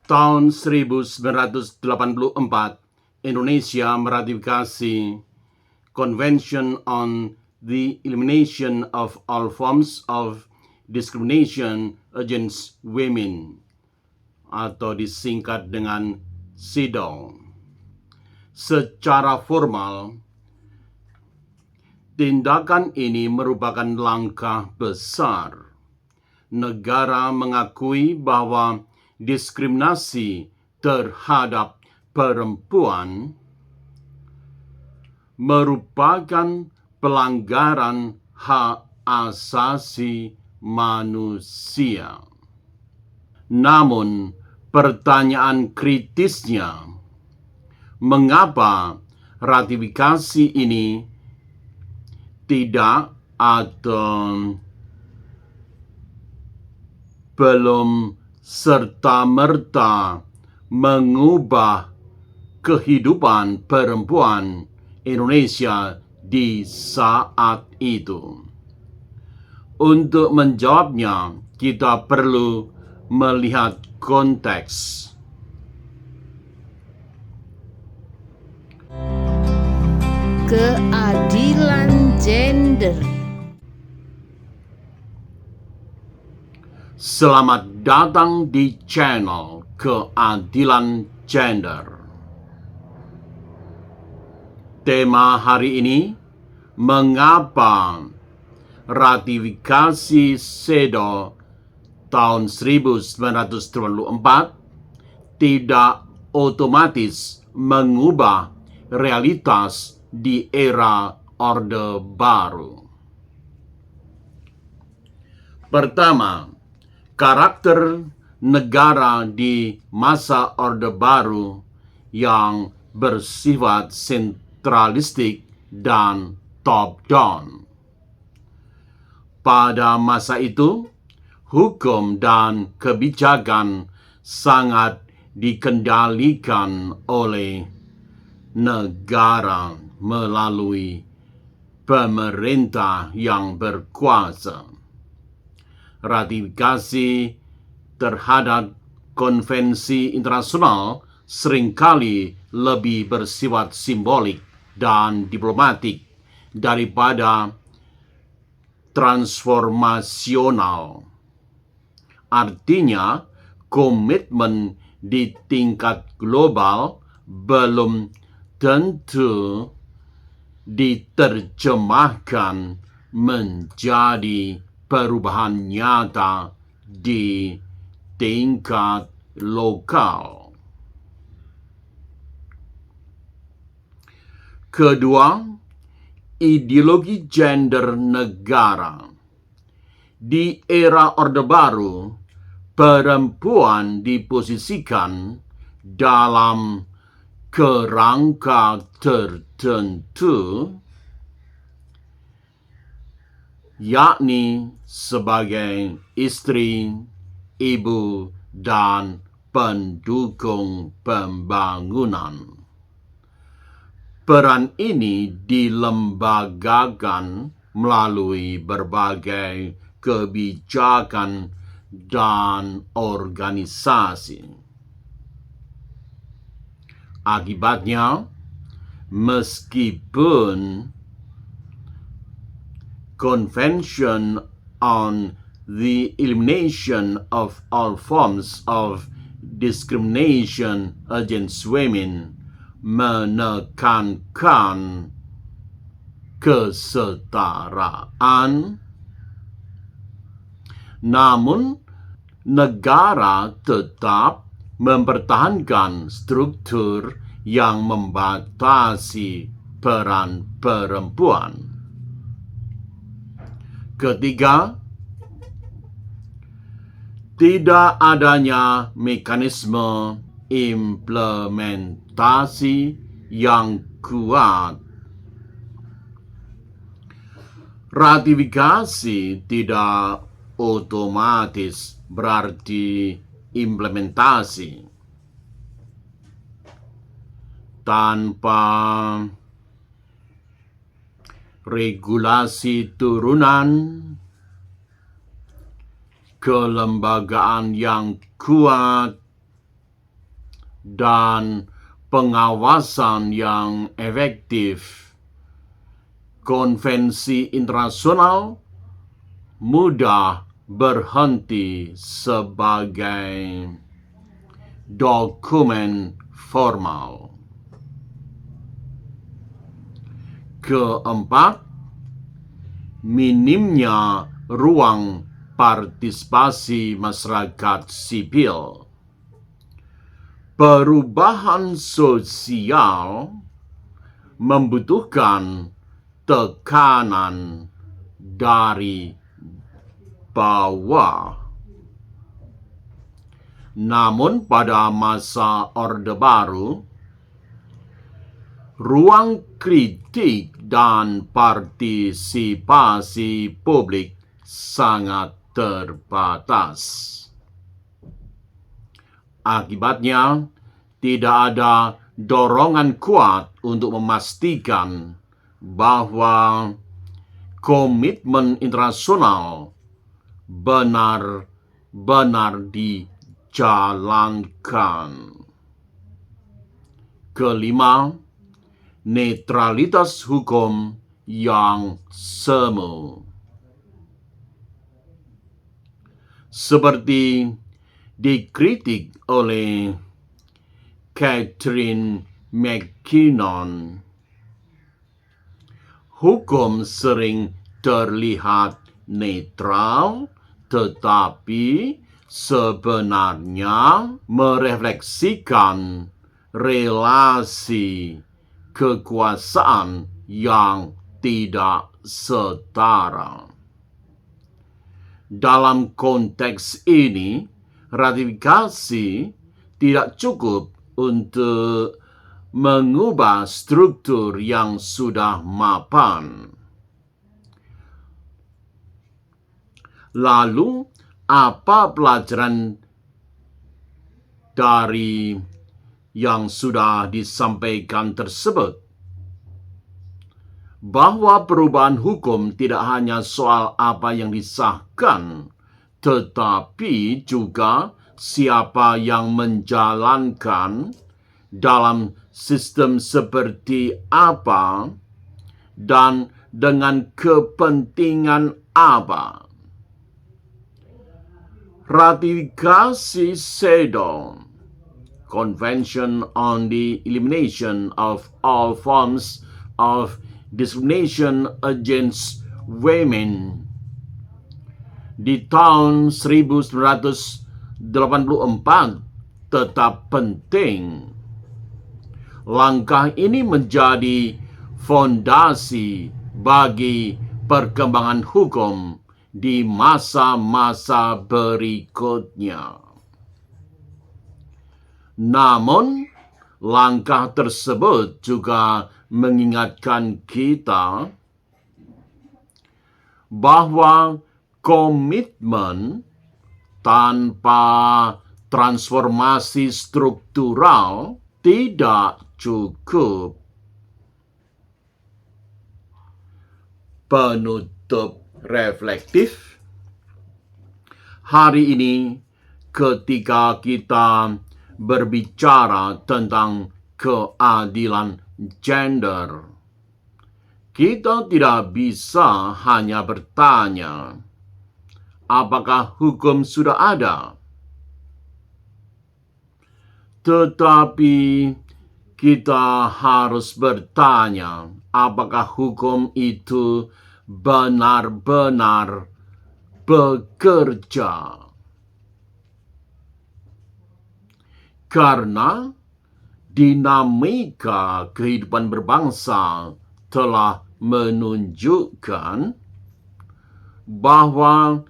Tahun 1984, Indonesia meratifikasi Convention on the Elimination of All Forms of Discrimination Against Women atau disingkat dengan CEDAW. Secara formal, tindakan ini merupakan langkah besar. Negara mengakui bahwa diskriminasi terhadap perempuan merupakan pelanggaran hak asasi manusia. Namun, pertanyaan kritisnya, mengapa ratifikasi ini tidak atau belum serta-merta mengubah kehidupan perempuan Indonesia di saat itu? Untuk menjawabnya, kita perlu melihat konteks. Keadilan gender. Selamat datang di channel Keadilan Gender. Tema hari ini, mengapa ratifikasi CEDAW tahun 1984 tidak otomatis mengubah realitas di era Orde Baru. Pertama, karakter negara di masa Orde Baru yang bersifat sentralistik dan top-down. Pada masa itu, hukum dan kebijakan sangat dikendalikan oleh negara melalui pemerintah yang berkuasa. Ratifikasi terhadap konvensi internasional seringkali lebih bersifat simbolik dan diplomatik daripada transformasional. Artinya, komitmen di tingkat global belum tentu diterjemahkan menjadi perubahan nyata di tingkat lokal. Kedua, ideologi gender negara. Di era Orde Baru, perempuan diposisikan dalam kerangka tertentu, yakni sebagai istri, ibu, dan pendukung pembangunan. Peran ini dilembagakan melalui berbagai kebijakan dan organisasi. Akibatnya, meskipun Convention on the Elimination of All Forms of Discrimination Against Women menekankan kesetaraan, namun negara tetap mempertahankan struktur yang membatasi peran perempuan. Ketiga, tidak adanya mekanisme implementasi yang kuat. Ratifikasi tidak otomatis berarti implementasi. Tanpa regulasi turunan, kelembagaan yang kuat, dan pengawasan yang efektif, konvensi internasional mudah berhenti sebagai dokumen formal. Keempat, minimnya ruang partisipasi masyarakat sipil. Perubahan sosial membutuhkan tekanan dari bawah. Namun pada masa Orde Baru, ruang kritik dan partisipasi publik sangat terbatas. Akibatnya, tidak ada dorongan kuat untuk memastikan bahwa komitmen internasional benar-benar dijalankan. Kelima, netralitas hukum yang semu. Seperti dikritik oleh Catherine McKinnon, hukum sering terlihat netral, tetapi sebenarnya merefleksikan relasi kekuasaan yang tidak setara. Dalam konteks ini, ratifikasi tidak cukup untuk mengubah struktur yang sudah mapan. Lalu, apa pelajaran dari yang sudah disampaikan tersebut? Bahwa perubahan hukum tidak hanya soal apa yang disahkan, tetapi juga siapa yang menjalankan, dalam sistem seperti apa, dan dengan kepentingan apa. Ratifikasi CEDAW, Convention on the Elimination of All Forms of Discrimination Against Women, di tahun 1984 tetap penting. Langkah ini menjadi fondasi bagi perkembangan hukum di masa-masa berikutnya. Namun, langkah tersebut juga mengingatkan kita bahwa komitmen tanpa transformasi struktural tidak cukup. Penutup reflektif. Hari ini, ketika kita berbicara tentang keadilan gender, kita tidak bisa hanya bertanya, apakah hukum sudah ada? Tetapi kita harus bertanya, apakah hukum itu benar-benar bekerja? Karena dinamika kehidupan berbangsa telah menunjukkan bahwa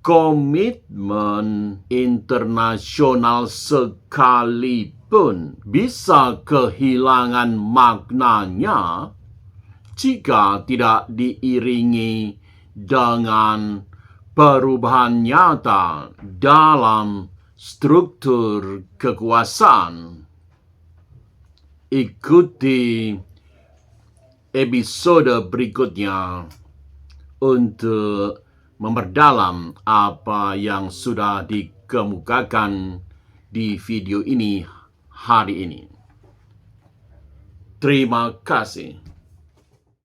komitmen internasional sekalipun bisa kehilangan maknanya jika tidak diiringi dengan perubahan nyata dalam struktur kekuasaan. Ikuti episode berikutnya untuk memperdalam apa yang sudah dikemukakan di video ini hari ini. Terima kasih.